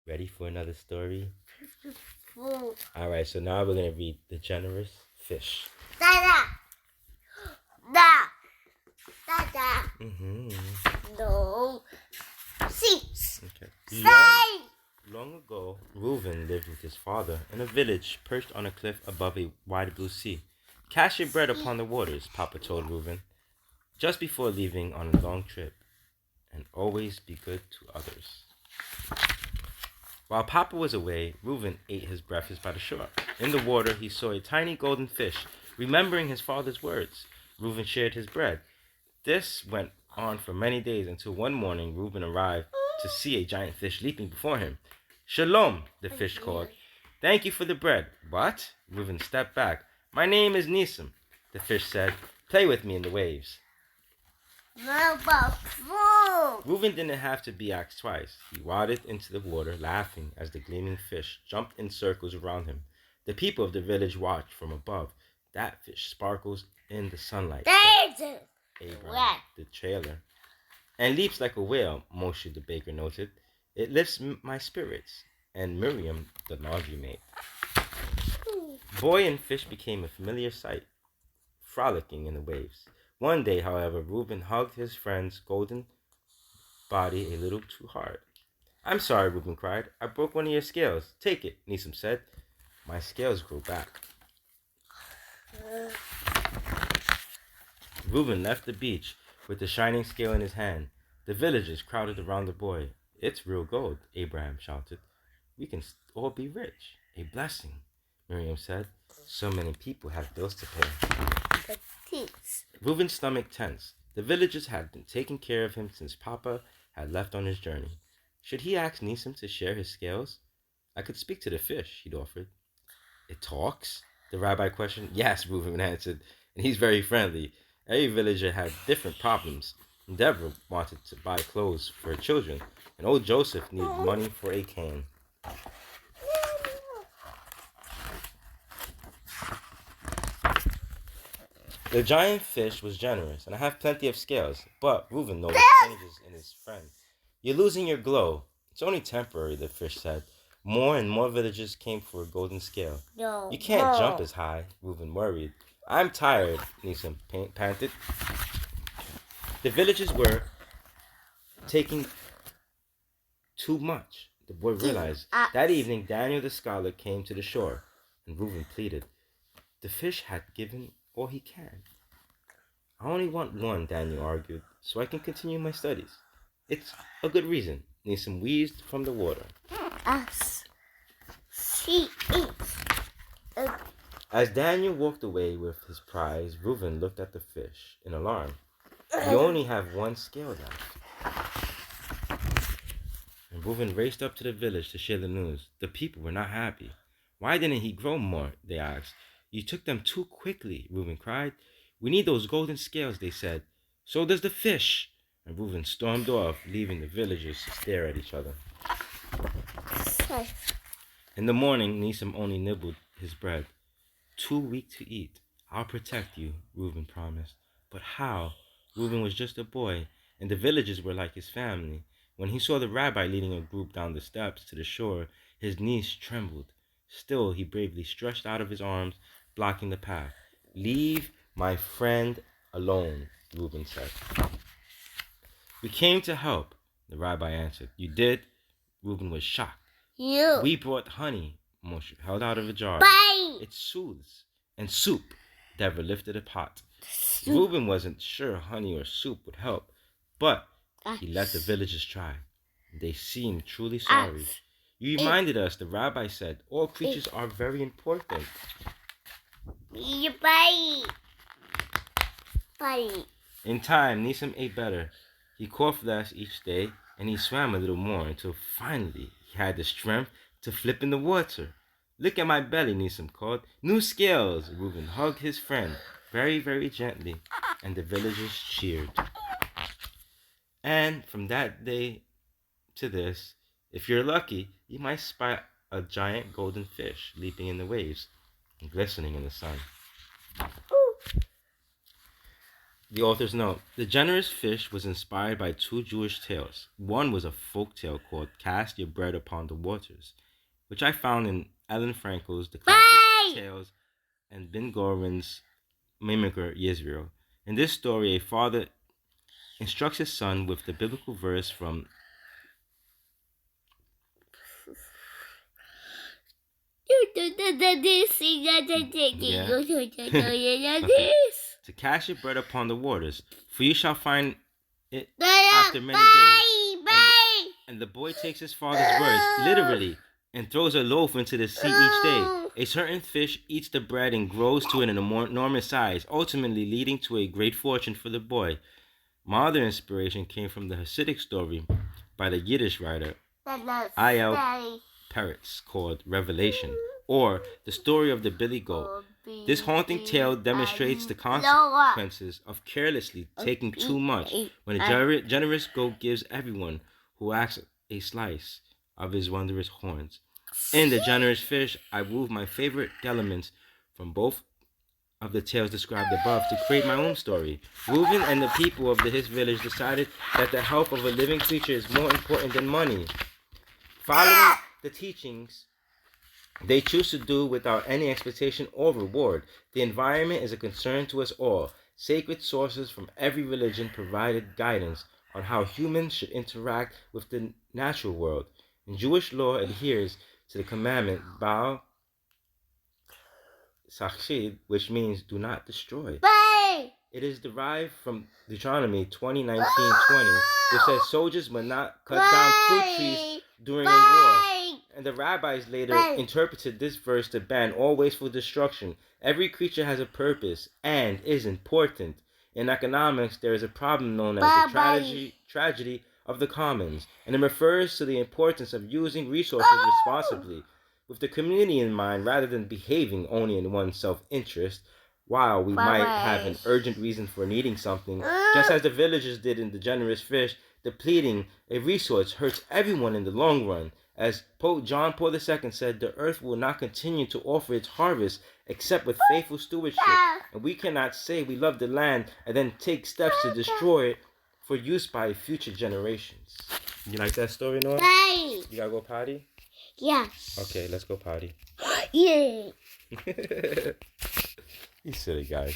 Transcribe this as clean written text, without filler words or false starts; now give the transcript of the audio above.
Ready for another story? Food. All right, so now we're going to read The Generous Fish. Da. Mm-hmm. No. 6. Okay. Say. Long ago, Reuben lived with his father in a village perched on a cliff above a wide blue sea. Cast your bread upon the waters, Papa told Reuben, just before leaving on a long trip, and always be good to others. While Papa was away, Reuben ate his breakfast by the shore. In the water, he saw a tiny golden fish. Remembering his father's words, Reuben shared his bread. This went on for many days until one morning Reuben arrived to see a giant fish leaping before him. Shalom, the fish called. Thank you for the bread. What? Reuben stepped back. My name is Nisim, the fish said. Play with me in the waves. Reuben didn't have to be asked twice. He waded into the water, laughing as the gleaming fish jumped in circles around him. The people of the village watched from above. That fish sparkles in the sunlight, said Abraham, the trailer, and leaps like a whale, Moshe the baker noted. It lifts my spirits. And Miriam, the laundry maid. Boy and fish became a familiar sight, frolicking in the waves. One day, however, Reuben hugged his friend's golden body a little too hard. I'm sorry, Reuben cried. I broke one of your scales. Take it, Nisim said. My scales grew back. Reuben left the beach with the shining scale in his hand. The villagers crowded around the boy. It's real gold, Abraham shouted. We can all be rich. A blessing, Miriam said. So many people have bills to pay. Reuben's stomach tensed. The villagers had been taking care of him since Papa had left on his journey. Should he ask Nisim to share his scales? I could speak to the fish, he'd offered. It talks? The rabbi questioned. Yes, Reuben answered, and he's very friendly. Every villager had different problems. Deborah wanted to buy clothes for her children, and old Joseph needed money for a cane. The giant fish was generous, and I have plenty of scales, but Reuben noticed changes in his friend. You're losing your glow. It's only temporary, the fish said. More and more villagers came for a golden scale. No. You can't jump as high, Reuben worried. I'm tired, Nisim panted. The villagers were taking too much. The boy realized. That evening, Daniel the scholar came to the shore, and Reuben pleaded. The fish had given all he can. I only want one, Daniel argued, so I can continue my studies. It's a good reason. Nisim wheezed from the water. She eats. As Daniel walked away with his prize, Reuben looked at the fish in alarm. You only have one scale left. And Reuben raced up to the village to share the news. The people were not happy. Why didn't he grow more? They asked. You took them too quickly, Reuben cried. We need those golden scales, they said. So does the fish. And Reuben stormed off, leaving the villagers to stare at each other. In the morning, Nisim only nibbled his bread. Too weak to eat. I'll protect you, Reuben promised. But how? Reuben was just a boy, and the villagers were like his family. When he saw the rabbi leading a group down the steps to the shore, his knees trembled. Still, he bravely stretched out of his arms, blocking the path. Leave my friend alone, Reuben said. We came to help, the rabbi answered. You did? Reuben was shocked. You. We brought honey, Moshe held out of a jar. Bye. It soothes. And soup. Deborah lifted a pot. Reuben wasn't sure honey or soup would help, but he let the villagers try. They seemed truly sorry. You reminded us, the rabbi said, all creatures are very important. Bye. Bye. In time, Nisim ate better. He coughed less each day, and he swam a little more until finally he had the strength to flip in the water. Look at my belly, Nisim called. New scales! Reuben hugged his friend very, very gently, and the villagers cheered. And from that day to this, if you're lucky, you might spot a giant golden fish leaping in the waves and glistening in the sun. The author's note: the generous fish was inspired by two Jewish tales. One was a folk tale called "Cast Your Bread Upon the Waters," which I found in Ellen Frankel's The Classic Bye. Tales and Ben Gorin's Mimicker Yisrael. In this story, a father instructs his son with the biblical verse from to cast your bread upon the waters, for you shall find it after many days. And the boy takes his father's words literally and throws a loaf into the sea each day. A certain fish eats the bread and grows to an enormous size, ultimately leading to a great fortune for the boy. My other inspiration came from the Hasidic story by the Yiddish writer I.L. Peretz called Revelation, or the story of the Billy Goat. This haunting tale demonstrates the consequences of carelessly taking too much when a generous goat gives everyone who asks a slice of his wondrous horns. In The Generous Fish, I wove my favorite elements from both of the tales described above to create my own story. Reuben and the people of his village decided that the health of a living creature is more important than money. Following the teachings, they choose to do without any expectation or reward. The environment is a concern to us all. Sacred sources from every religion provided guidance on how humans should interact with the natural world. And Jewish law adheres to the commandment Baal Sachid, which means do not destroy. It is derived from Deuteronomy 20:19-20, which says soldiers must not cut down fruit trees during a war. And the rabbis later interpreted this verse to ban all wasteful destruction. Every creature has a purpose and is important. In economics, there is a problem known as the tragedy of the commons, and it refers to the importance of using resources responsibly, with the community in mind rather than behaving only in one's self-interest. While we might have an urgent reason for needing something, just as the villagers did in The Generous Fish, depleting a resource hurts everyone in the long run. As Pope John Paul II said, the earth will not continue to offer its harvest except with faithful stewardship. And we cannot say we love the land and then take steps to destroy it for use by future generations. You like that story, Noah? You gotta go potty? Yes. Okay, let's go potty. Yeah. You silly guy.